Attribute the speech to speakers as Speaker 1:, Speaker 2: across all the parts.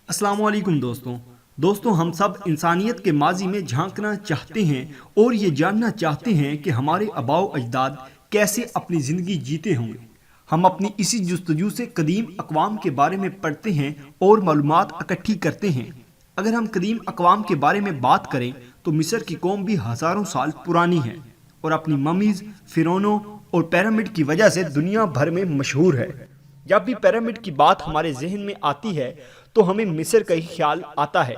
Speaker 1: अस्सलाम वालेकुम दोस्तों हम सब इंसानियत के माजी में झांकना चाहते हैं और ये जानना चाहते हैं कि हमारे आबाओ अजदाद कैसे अपनी ज़िंदगी जीते होंगे। हम अपनी इसी जुस्तजू से कदीम अक़वाम के बारे में पढ़ते हैं और मालूमात इकट्ठी करते हैं। अगर हम कदीम अक़वाम के बारे में बात करें तो मिस्र की कौम भी हज़ारों साल पुरानी है और अपनी ममीज़, फ़िरौनों और पिरामिड की वजह से दुनिया भर में मशहूर है। जब भी पिरामिड की बात हमारे जहन में आती है तो हमें मिस्र का ही ख्याल आता है,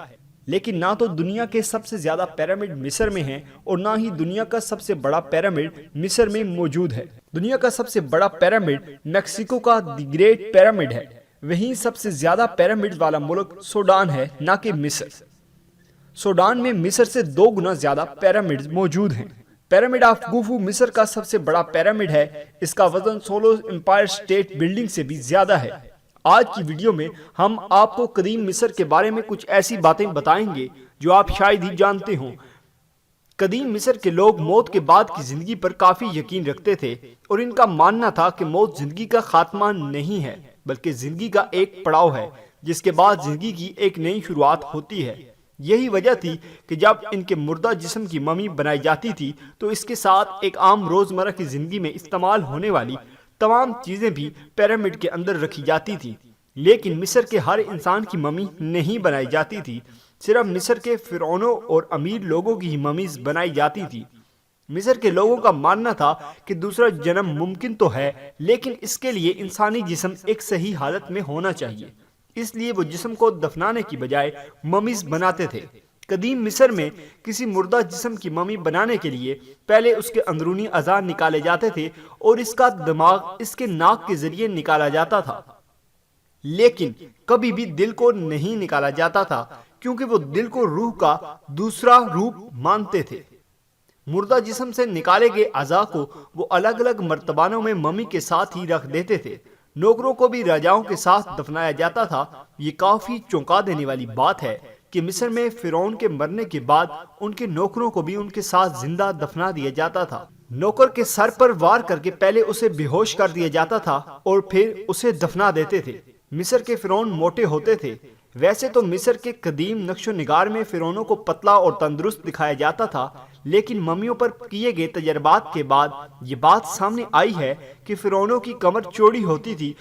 Speaker 1: लेकिन ना तो दुनिया के सबसे ज़्यादा पिरामिड मिस्र में हैं और ना ही दुनिया का सबसे बड़ा पिरामिड मिस्र में मौजूद है। दुनिया का सबसे बड़ा पिरामिड मेक्सिको का द ग्रेट पिरामिड है। वहीं सबसे ज़्यादा पिरामिड वाला मुल्क सूडान है, ना कि मिस्र। सूडान में मिस्र से 2 गुना ज़्यादा पिरामिड मौजूद हैं। पिरामिड ऑफ खुफू मिस्र का सबसे बड़ा पिरामिड है। इसका वजन सोलो एम्पायर स्टेट बिल्डिंग से भी ज्यादा है। आज की वीडियो में हम आपको कदीम मिस्र के बारे में कुछ ऐसी बातें बताएंगे जो आप शायद ही जानते हों। कदीम मिस्र के लोग मौत के बाद की जिंदगी पर काफी यकीन रखते थे और इनका मानना था कि मौत जिंदगी का खात्मा नहीं है बल्कि जिंदगी का एक पड़ाव है जिसके बाद जिंदगी की एक नई शुरुआत होती है। यही वजह थी कि जब इनके मुर्दा जिस्म की ममी बनाई जाती थी तो इसके साथ एक आम रोजमर्रा की जिंदगी में इस्तेमाल होने वाली तमाम चीजें भी पिरामिड के अंदर रखी जाती थी। लेकिन मिस्र के हर इंसान की ममी नहीं बनाई जाती थी, सिर्फ मिस्र के फिरौनों और अमीर लोगों की ही ममीज बनाई जाती थी। मिस्र के लोगों का मानना था कि दूसरा जन्म मुमकिन तो है, लेकिन इसके लिए इंसानी जिस्म एक सही हालत में होना चाहिए। इसलिए वो जिस्म को दफनाने की बजाय ममीज बनाते थे। कदीम मिस्र में किसी मुर्दा जिस्म की ममी बनाने के लिए पहले उसके अंदरूनी अज़ा निकाले जाते थे और इसका दिमाग इसके नाक के जरिए निकाला जाता था, लेकिन कभी भी दिल को नहीं निकाला जाता था क्योंकि वो दिल को रूह का दूसरा रूप मानते थे। मुर्दा जिस्म से निकाले गए अज़ा को वो अलग अलग मर्तबानों में ममी के साथ ही रख देते थे। नौकरों को भी राजाओं के साथ दफनाया जाता था। ये काफी चौंका देने वाली बात है कि मिस्र में फिरौन के मरने के बाद उनके नौकरों को भी उनके साथ जिंदा दफना दिया जाता था। नौकर के सर पर वार करके पहले उसे बेहोश कर दिया जाता था और फिर उसे दफना देते थे। मिस्र के फिरौन मोटे होते थे। वैसे तो मिस्र के कदीम नक्शो निगार में फिरौनों को पतला और तंदुरुस्त दिखाया जाता था, लेकिन ममियों पर किए गए तजर्बात के बाद ये बात सामने आई है कि फिरौनों की कमर चौड़ी होती थी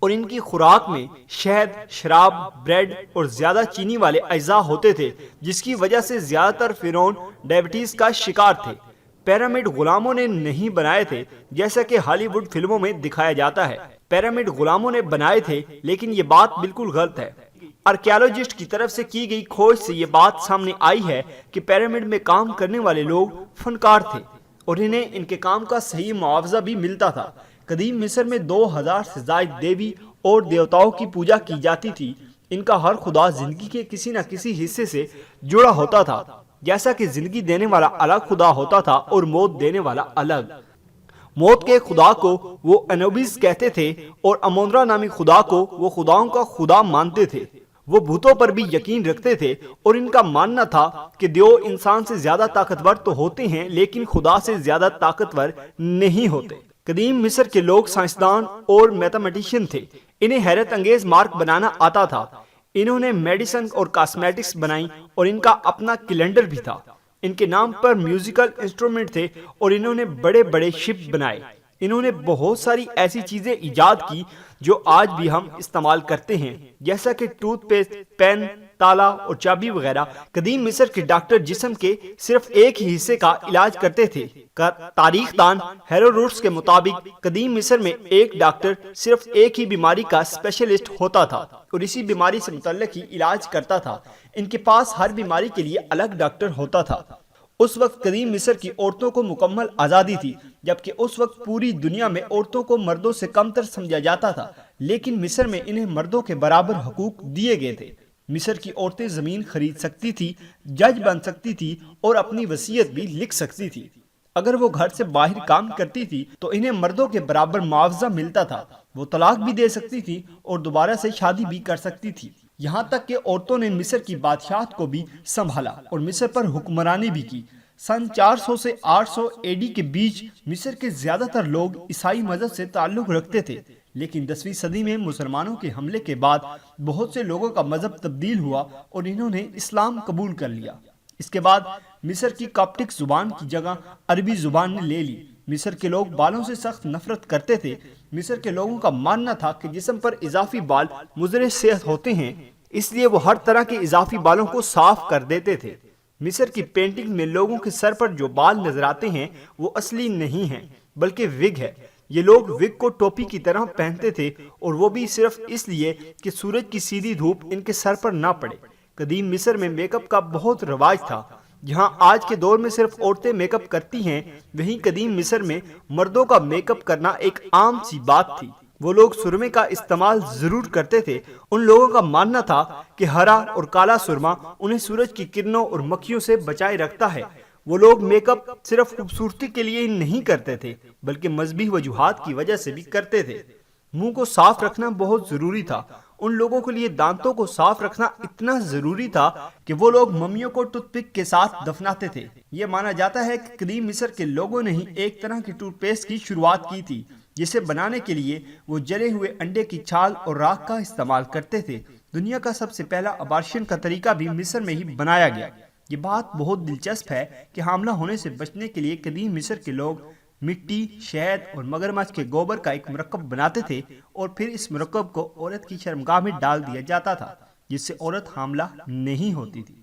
Speaker 1: और इनकी खुराक में शहद, शराब, ब्रेड और ज्यादा चीनी वाले अज्जा होते थे, जिसकी वजह से ज्यादातर फिरौन डायबिटीज का शिकार थे। पिरामिड गुलामों ने नहीं बनाए थे जैसा कि हॉलीवुड फिल्मों में दिखाया जाता है। पिरामिड गुलामों ने बनाए थे, लेकिन ये बात बिल्कुल गलत है। आर्कियोलॉजिस्ट की तरफ से की गई खोज से ये बात सामने आई है कि पिरामिड में काम करने वाले लोग फनकार थे और इन्हें इनके काम का सही मुआवजा भी मिलता था। कदीम मिस्र में 2000 से ज्यादा देवी और देवताओं की पूजा की जाती थी। इनका हर खुदा जिंदगी के किसी न किसी हिस्से से जुड़ा होता था। जैसा कि जिंदगी देने वाला अलग खुदा होता था और मौत देने वाला अलग। मौत के खुदा को वो अनोबिस कहते थे और अमोंद्रा नामी खुदा को वो खुदाओं का खुदा मानते थे। वो भूतों पर भी यकीन रखते थे और इनका मानना था कि देव इंसान से ज्यादा ताकतवर तो होते हैं, लेकिन खुदा से ज्यादा ताकतवर नहीं होते। कदीम मिस्र के लोग साइंसदान और मैथमेटिशियन थे। इन्हें हैरत अंगेज मार्क बनाना आता था। इन्होंने मेडिसिन और कॉस्मेटिक्स बनाई और इनका अपना कैलेंडर भी था। इनके नाम पर म्यूजिकल इंस्ट्रूमेंट थे और इन्होंने बड़े बड़े शिप बनाए। इन्होंने बहुत सारी ऐसी चीजें इजाद की जो आज भी हम इस्तेमाल करते हैं, जैसा कि टूथपेस्ट, पेन, ताला और चाबी वगैरह। कदीम मिस्र के डॉक्टर जिस्म के सिर्फ एक ही हिस्से का इलाज करते थे। तारीखदान हेरोडोटस के मुताबिक कदीम मिस्र में एक डॉक्टर सिर्फ एक ही बीमारी का स्पेशलिस्ट होता था और इसी बीमारी से मुतल्लिक ही इलाज करता था। इनके पास हर बीमारी के लिए अलग डॉक्टर होता था। उस वक्त कदीम मिस्र की औरतों को मुकम्मल आज़ादी थी, जबकि उस वक्त पूरी दुनिया में औरतों को मर्दों से कमतर समझा जाता था, लेकिन मिस्र में इन्हें मर्दों के बराबर हकूक दिए गए थे। मिस्र की औरतें जमीन खरीद सकती थी, जज बन सकती थी और अपनी वसीयत भी लिख सकती थी। अगर वो घर से बाहर काम करती थी तो इन्हें मर्दों के बराबर मुआवजा मिलता था। वो तलाक भी दे सकती थी और दोबारा से शादी भी कर सकती थी। यहाँ तक कि औरतों ने मिस्र की बादशाहत को भी संभाला और मिस्र पर हुक्मरानी भी की। सन 400 से 800 एडी के बीच मिस्र के ज्यादातर लोग ईसाई मजहब से ताल्लुक रखते थे, لیکن 10ویں صدی میں مسلمانوں کے حملے کے بعد بہت سے لوگوں کا مذہب تبدیل ہوا اور انہوں نے اسلام قبول کر لیا۔ اس کے بعد مصر کی کاپٹک زبان کی جگہ عربی زبان نے لے لی۔ مصر کے لوگ بالوں سے سخت نفرت کرتے تھے۔ مصر کے لوگوں کا ماننا تھا کہ جسم پر اضافی بال مضر صحت ہوتے ہیں، اس لیے وہ ہر طرح کے اضافی بالوں کو صاف کر دیتے تھے۔ مصر کی پینٹنگ میں لوگوں کے سر پر جو بال نظر آتے ہیں وہ اصلی نہیں ہیں بلکہ وگ ہے۔ یہ لوگ وگ کو ٹوپی کی طرح پہنتے تھے اور وہ بھی صرف اس لیے کہ سورج کی سیدھی دھوپ ان کے سر پر نہ پڑے۔ قدیم مصر میں میک اپ کا بہت رواج تھا۔ جہاں آج کے دور میں صرف عورتیں میک اپ کرتی ہیں، وہیں قدیم مصر میں مردوں کا میک اپ کرنا ایک عام سی بات تھی۔ وہ لوگ سرمے کا استعمال ضرور کرتے تھے۔ ان لوگوں کا ماننا تھا کہ ہرا اور کالا سرما انہیں سورج کی کرنوں اور مکھیوں سے بچائے رکھتا ہے۔ وہ لوگ میک اپ صرف خوبصورتی کے لیے ہی نہیں کرتے تھے بلکہ مذہبی وجوہات کی وجہ سے بھی کرتے تھے۔ منہ کو صاف رکھنا بہت ضروری تھا۔ ان لوگوں کے لیے دانتوں کو صاف رکھنا اتنا ضروری تھا کہ وہ لوگ ممیوں کو ٹوتھ پک کے ساتھ دفناتے تھے۔ یہ مانا جاتا ہے کہ قدیم مصر کے لوگوں نے ہی ایک طرح کی ٹوتھ پیسٹ کی شروعات کی تھی جسے بنانے کے لیے وہ جلے ہوئے انڈے کی چھال اور راکھ کا استعمال کرتے تھے۔ دنیا کا سب سے پہلا ابارشن کا طریقہ بھی مصر میں ہی بنایا گیا۔ یہ بات بہت دلچسپ ہے کہ حاملہ ہونے سے بچنے کے لیے قدیم مصر کے لوگ مٹی، شہد اور مگرمچھ کے گوبر کا ایک مرکب بناتے تھے اور پھر اس مرکب کو عورت کی شرمگاہ میں ڈال دیا جاتا تھا جس سے عورت حاملہ نہیں ہوتی تھی۔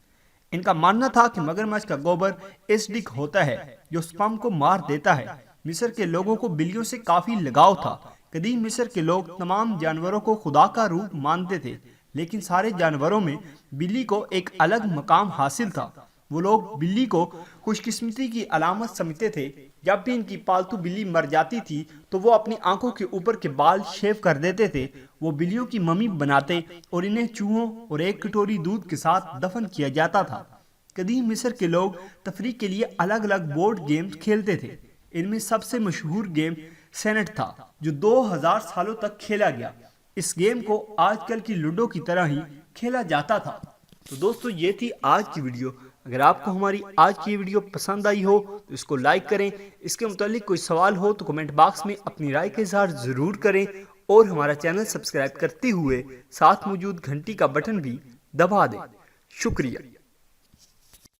Speaker 1: ان کا ماننا تھا کہ مگرمچھ کا گوبر ایسڈک ہوتا ہے جو سپرم کو مار دیتا ہے۔ مصر کے لوگوں کو بلیوں سے کافی لگاؤ تھا۔ قدیم مصر کے لوگ تمام جانوروں کو خدا کا روپ مانتے تھے، لیکن سارے جانوروں میں بلی کو ایک الگ مقام حاصل تھا۔ وہ لوگ بلی کو خوش قسمتی کی علامت سمجھتے تھے۔ جب بھی ان کی پالتو بلی مر جاتی تھی تو وہ اپنی آنکھوں کے اوپر کے بال شیو کر دیتے تھے۔ وہ بلیوں کی ممی بناتے اور انہیں چوہوں اور ایک کٹوری دودھ کے ساتھ دفن کیا جاتا تھا۔ قدیم مصر کے لوگ تفریح کے لیے الگ الگ بورڈ گیمز کھیلتے تھے۔ ان میں سب سے مشہور گیم سینٹ تھا جو 2000 سالوں تک کھیلا گیا۔ اس گیم کو آج کل کی لوڈو کی طرح ہی کھیلا جاتا تھا۔ تو دوستو یہ تھی آج کی ویڈیو۔ اگر آپ کو ہماری آج کی ویڈیو پسند آئی ہو تو اس کو لائک کریں۔ اس کے متعلق کوئی سوال ہو تو کمنٹ باکس میں اپنی رائے کا اظہار ضرور کریں اور ہمارا چینل سبسکرائب کرتے ہوئے ساتھ موجود گھنٹی کا بٹن بھی دبا دیں۔ شکریہ۔